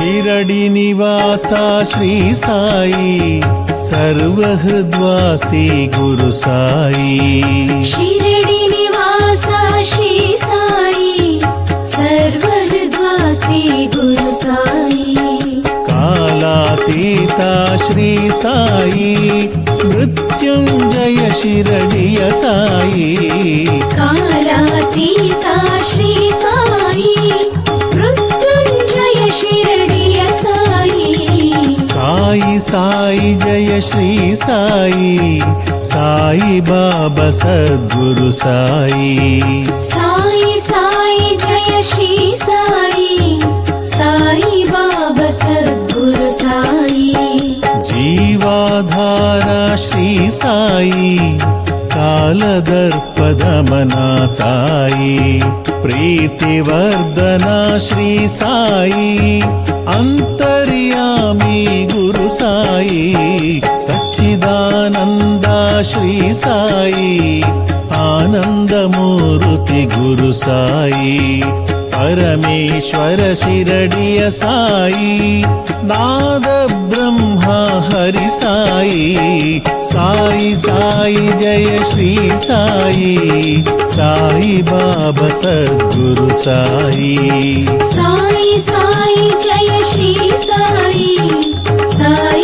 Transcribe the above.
शिरडी निवासा श्री साई सर्वहृद्वासी गुरु साई। शिरडी निवासा श्री साई सर्वहृद्वासी गुरु साई। कालातीता श्री साई मृत्युंजय शिरडिय साई। कालातीता श्री साई मृत्युंजय शिरडिय साई। साई साई जय श्री साई साई बाबा सद्गुरु साई। साई साई जय श्री साई साई बाबा सद्गुरु साई। जीवाधारा श्री साई कालदर्पदमना साई। प्रीतिवर्धना श्री साई अंतर्यामी गुरु साई। सच्चिदानंदा श्री साई आनंदमूर्ति गुरु साई। परमेश्वर शिरडिय साई नाद ब्रह्मा हरि साई। साई साई जय श्री साई साई बाबा सद्गुरु साई। साई साई जय श्री साई साई